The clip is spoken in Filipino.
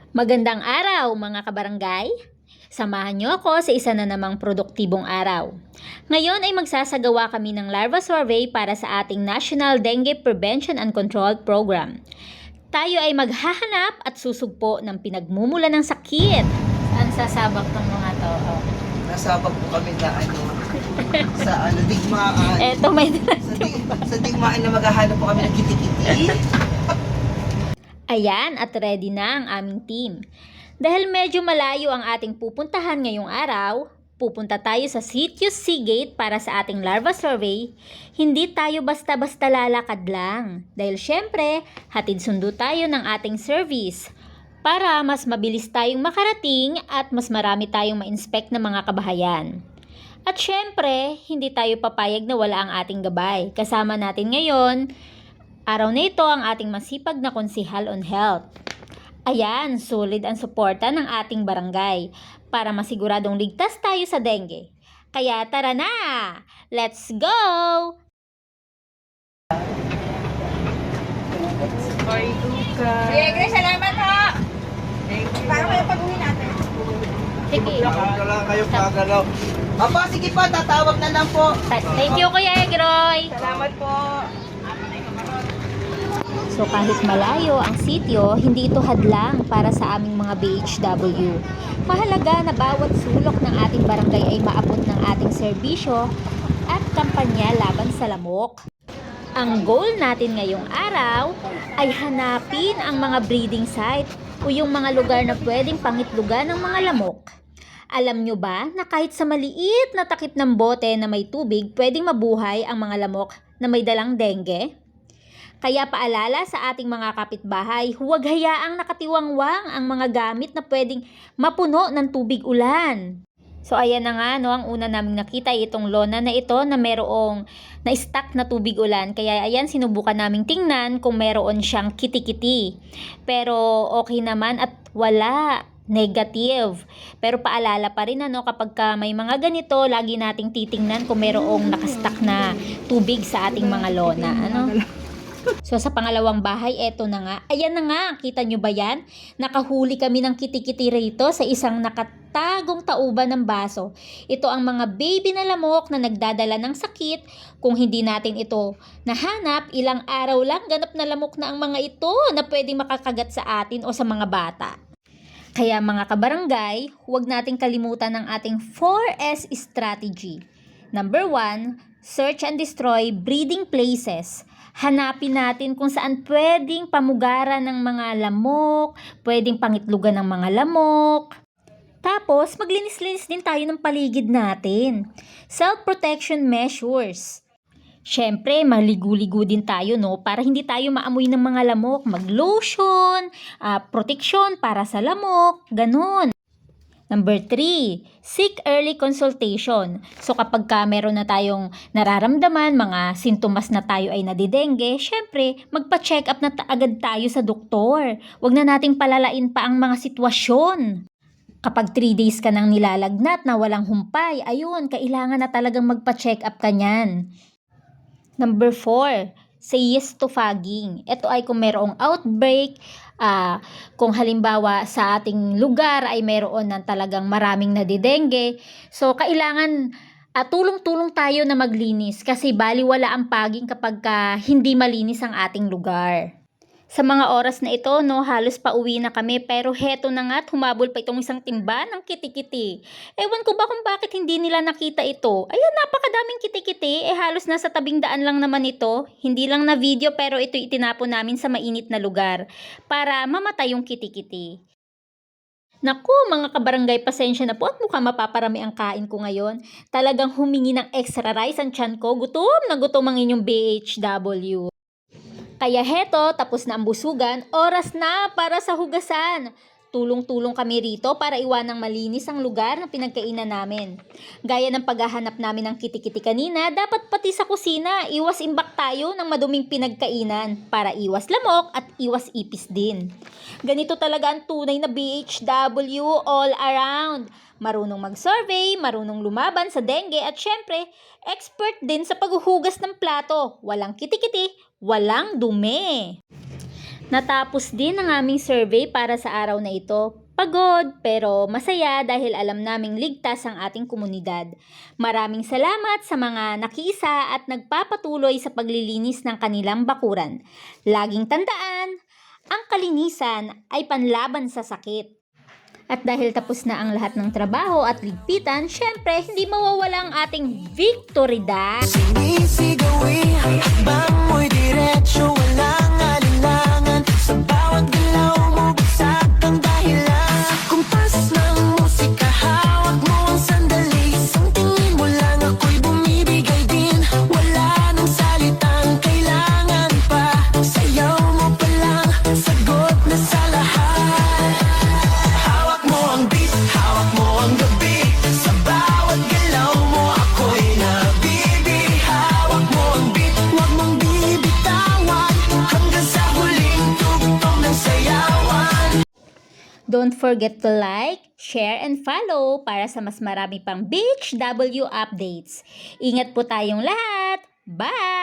Magandang araw mga kabarangay! Samahan niyo ako sa isa na namang produktibong araw. Ngayon ay magsasagawa kami ng larva survey para sa ating National Dengue Prevention and Control Program. Tayo ay maghahanap at susugpo ng pinagmumulan ng sakit. Saan sasabak ng mga to? Oh. Nasabak po kami na sa digmaan. Eto may Sa digmaan na maghahanap po kami ng kiti-kiti. Ayan at ready na ang aming team. Dahil medyo malayo ang ating pupuntahan ngayong araw, pupunta tayo sa Sitius Seagate para sa ating larva survey. Hindi tayo basta-basta lalakad lang. Dahil syempre, hatid sundo tayo ng ating service para mas mabilis tayong makarating at mas marami tayong ma-inspect na mga kabahayan. At syempre, hindi tayo papayag na wala ang ating gabay. Kasama natin ngayon, araw na ito ang ating masipag na konsihal on health. Ayan, solid ang suporta ng ating barangay para masiguradong ligtas tayo sa dengue. Kaya tara na! Let's go! Bye, Luca. Sige, salamat ha! Para kayo pag-uwi natin. Sige. Wala kayo pagalaw. Apa, sige po, tatawag na lang po. Thank you, Kuya Egroy! Salamat po. So kahit malayo ang sityo, hindi ito hadlang para sa aming mga BHW. Mahalaga na bawat sulok ng ating barangay ay maabot ng ating serbisyo at kampanya laban sa lamok. Ang goal natin ngayong araw ay hanapin ang mga breeding site o yung mga lugar na pwedeng pangitlugan ng mga lamok. Alam nyo ba na kahit sa maliit na takip ng bote na may tubig, pwedeng mabuhay ang mga lamok na may dalang dengue? Kaya paalala sa ating mga kapitbahay, huwag hayaang nakatiwangwang ang mga gamit na pwedeng mapuno ng tubig ulan. So ayan na nga, no, ang una naming nakita ay itong lona na ito na merong na-stack na tubig ulan. Kaya ayan, sinubukan naming tingnan kung meron siyang kiti-kiti. Pero okay naman at wala. Negative. Pero paalala pa rin kapag may mga ganito, lagi nating titingnan kung merong nakastack na tubig sa ating mga lona. So sa pangalawang bahay, eto na nga. Ayan na nga, kita nyo ba yan? Nakahuli kami ng kiti-kiti rito sa isang nakatagong tauban ng baso. Ito ang mga baby na lamok na nagdadala ng sakit. Kung hindi natin ito nahanap, ilang araw lang ganap na lamok na ang mga ito na pwedeng makakagat sa atin o sa mga bata. Kaya mga kabarangay, huwag nating kalimutan ang ating 4S strategy. Number 1, search and destroy breeding places. Hanapin natin kung saan pwedeng pamugaran ng mga lamok, pwedeng pangitlugan ng mga lamok. Tapos, maglinis-linis din tayo ng paligid natin. Self-protection measures. Siyempre, maligo-ligo din tayo, para hindi tayo maamoy ng mga lamok. Mag-lotion, proteksyon para sa lamok, ganun. Number 3, seek early consultation. So kapag meron na tayong nararamdaman, mga sintomas na tayo ay nadidengge, syempre magpa-check up na agad tayo sa doktor. Huwag na nating palalain pa ang mga sitwasyon. Kapag 3 days ka nang nilalagnat na walang humpay, ayun, kailangan na talagang magpa-check up ka niyan. Number 4, say yes to fogging. Ito ay kung mayroong outbreak, kung halimbawa sa ating lugar ay mayroon ng talagang maraming nadidengge. So, kailangan tulong-tulong tayo na maglinis kasi baliwala ang fogging kapag hindi malinis ang ating lugar. Sa mga oras na ito, halos pauwi na kami pero heto na nga at humabol pa itong isang timba ng kiti-kiti. Ewan ko ba kung bakit hindi nila nakita ito. Ayan, napakadaming kiti-kiti. Halos nasa tabing daan lang naman ito. Hindi lang na video pero ito itinapon namin sa mainit na lugar para mamatay yung kiti-kiti. Naku, mga kabarangay, pasensya na po at mukhang mapaparami ang kain ko ngayon. Talagang humingi ng extra rice ang tiyan ko. Gutom na gutom ang inyong BHW. Kaya heto, tapos na ang busugan, oras na para sa hugasan. Tulong-tulong kami rito para iwanang malinis ang lugar na pinagkainan namin. Gaya ng paghahanap namin ng kiti-kiti kanina, dapat pati sa kusina, iwas imbak tayo ng maduming pinagkainan para iwas lamok at iwas ipis din. Ganito talaga ang tunay na BHW all around. Marunong mag-survey, marunong lumaban sa dengue at syempre, expert din sa paghuhugas ng plato. Walang kiti-kiti, walang dumi. Natapos din ang aming survey para sa araw na ito. Pagod pero masaya dahil alam naming ligtas ang ating komunidad. Maraming salamat sa mga nakiisa at nagpapatuloy sa paglilinis ng kanilang bakuran. Laging tandaan, ang kalinisan ay panlaban sa sakit. At dahil tapos na ang lahat ng trabaho at ligpitan, syempre hindi mawawala ang ating victory dance. Sinisigawin, hakbang mo'y diretsyo, walang alinlangan. Sa bawat galaw mo, bagsak ang dahilan. Kumpas ng musika, hawak mo ang sandali. Isang tingin mo lang, ako'y bumibigay din. Wala nang salitang kailangan pa. Sayaw mo pa lang, sagot na sa lahat. Hawak mo ang beat, hawak mo ang gabi. Sa bawat galaw mo, ako'y nabibig. Hawak mo ang beat, huwag mong bibitawan. Hanggang sa huling tugtog ng sayawan. Don't forget to like, share, and follow para sa mas marami pang BHW updates. Ingat po tayong lahat! Bye!